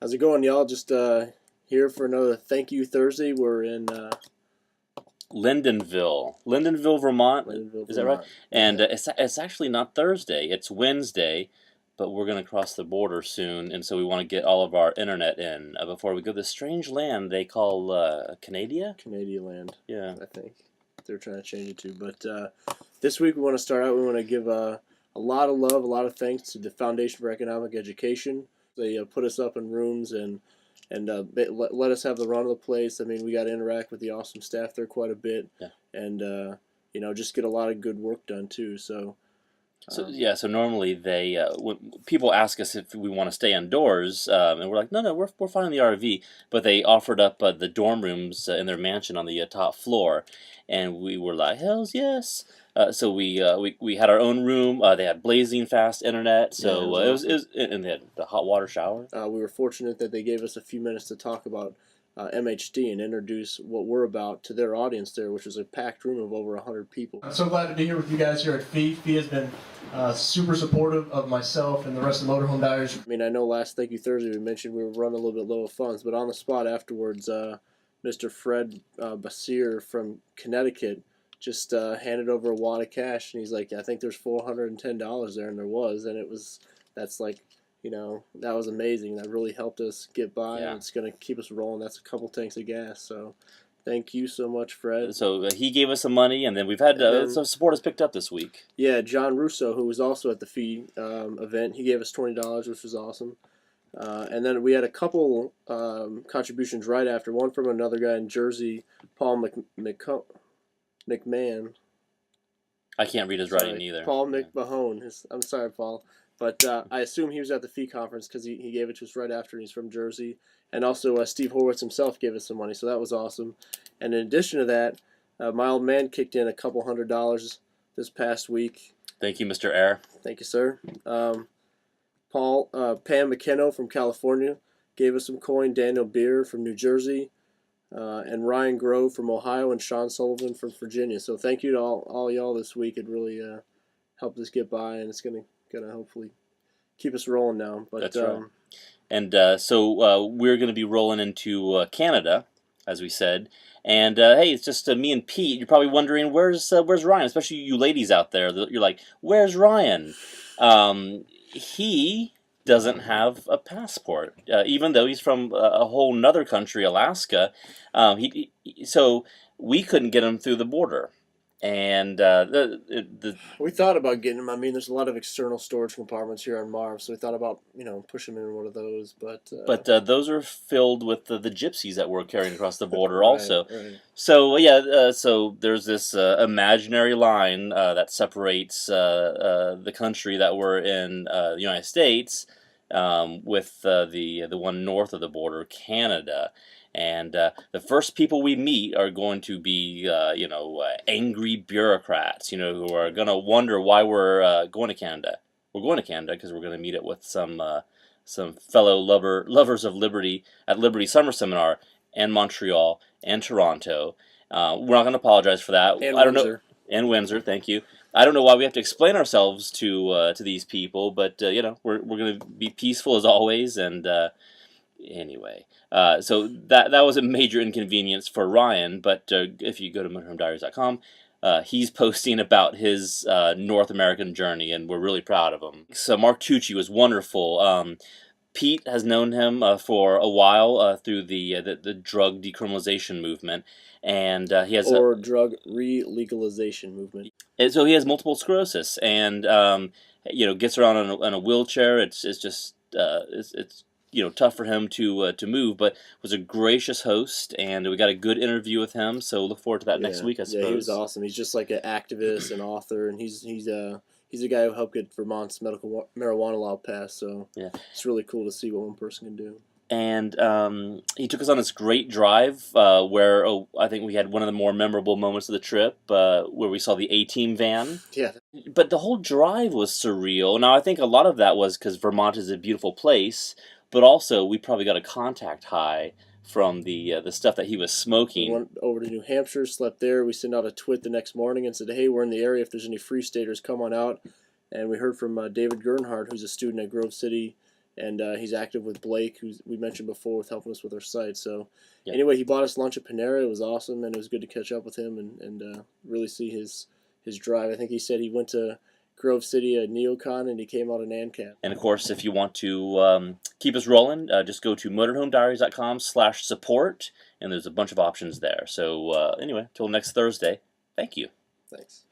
How's it going, y'all? Just here for another Thank You Thursday. We're in Lyndonville, Vermont. Lindenville, Is that right? Vermont. And Yeah. it's actually not Thursday; it's Wednesday. But we're going to cross the border soon, and so we want to get all of our internet in before we go to this strange land they call Canada. Canadian land, Yeah. I think they're trying to change it to. But this week we want to start out. We want to give a lot of love, a lot of thanks to the Foundation for Economic Education. They put us up in rooms and let us have the run of the place. I mean, we got to interact with the awesome staff there quite a bit, Yeah. and just get a lot of good work done too. So. So normally when people ask us if we want to stay indoors, and we're like, no, we're fine in the RV. But they offered up the dorm rooms in their mansion on the top floor, and we were like, hell's yes. So we had our own room. They had blazing fast internet, Yeah, so was it was, and they had the hot water shower. We were fortunate that they gave us a few minutes to talk about MHD and introduce what we're about to their audience there, which was a packed room of over 100 people. I'm so glad to be here with you guys here at FEE. FEE has been super supportive of myself and the rest of the Motorhome Diaries. I mean, I know last Thank You Thursday we mentioned we were running a little bit low of funds, but on the spot afterwards, Mr. Fred Basir from Connecticut just handed over a wad of cash, and he's like, I think there's $410 there, and there was, and that's like, that was amazing. That really helped us get by, Yeah. and it's going to keep us rolling. That's a couple tanks of gas. So thank you so much, Fred. So he gave us some money, and then we've had some support has picked up this week. Yeah, John Russo, who was also at the FEE event, he gave us $20, which was awesome. And then we had a couple contributions right after. One from another guy in Jersey, Paul McMahon. I can't read his writing either. Paul McMahon. I'm sorry, Paul. But I assume he was at the FEE conference because he gave it to us right after, and he's from Jersey. And also Steve Horwitz himself gave us some money, so that was awesome. And in addition to that, my old man kicked in a couple $100 this past week. Thank you, Mr. Air. Thank you, sir. Pam McKenna from California gave us some coin. Daniel Beer from New Jersey. And Ryan Grove from Ohio, and Sean Sullivan from Virginia. So thank you to all y'all this week. It really helped us get by, and it's gonna hopefully keep us rolling now. But that's right. And so we're going to be rolling into Canada, as we said. And hey, it's just me and Pete. You're probably wondering where's Ryan, especially you ladies out there. You're like, where's Ryan? He doesn't have a passport, even though he's from a whole nother country, Alaska. So we couldn't get him through the border. And we thought about getting him. I mean, there's a lot of external storage compartments here on Mars, so we thought about pushing him in one of those. But those are filled with the gypsies that we're carrying across the border, right, also. Right. So yeah, so there's this imaginary line that separates the country that we're in, the United States, with the one north of the border, Canada. And the first people we meet are going to be, angry bureaucrats, who are going to wonder why we're going to Canada. We're going to Canada because we're going to meet it with some fellow lovers of liberty at Liberty Summer Seminar in Montreal and Toronto. We're not going to apologize for that. And I don't Windsor. And Windsor, thank you. I don't know why we have to explain ourselves to these people, but we're going to be peaceful as always. And anyway, so that was a major inconvenience for Ryan. But if you go to motorhomediaries.com, he's posting about his North American journey, and we're really proud of him. So Mark Tucci was wonderful. Pete has known him for a while through the drug decriminalization movement, and he has drug re-legalization movement. And so he has multiple sclerosis, and gets around in a wheelchair. It's just it's tough for him to move, but was a gracious host, and we got a good interview with him. So look forward to that next week, I suppose. Yeah, he was awesome. He's just like an activist and author, and he's a guy who helped get Vermont's medical marijuana law passed. So yeah, it's really cool to see what one person can do. And he took us on this great drive where I think we had one of the more memorable moments of the trip where we saw the A-Team van. Yeah. But the whole drive was surreal. Now, I think a lot of that was because Vermont is a beautiful place, but also we probably got a contact high from the stuff that he was smoking. We went over to New Hampshire, slept there. We sent out a twit the next morning and said, hey, we're in the area. If there's any Free Staters, come on out. And we heard from David Gernhardt, who's a student at Grove City and he's active with Blake, who we mentioned before, with helping us with our site. So Yep. anyway, he bought us lunch at Panera. It was awesome, and it was good to catch up with him and really see his drive. I think he said he went to Grove City at NeoCon, and he came out of NanCan. And of course, if you want to keep us rolling, just go to motorhomediaries.com/support, and there's a bunch of options there. So anyway, till next Thursday, thank you. Thanks.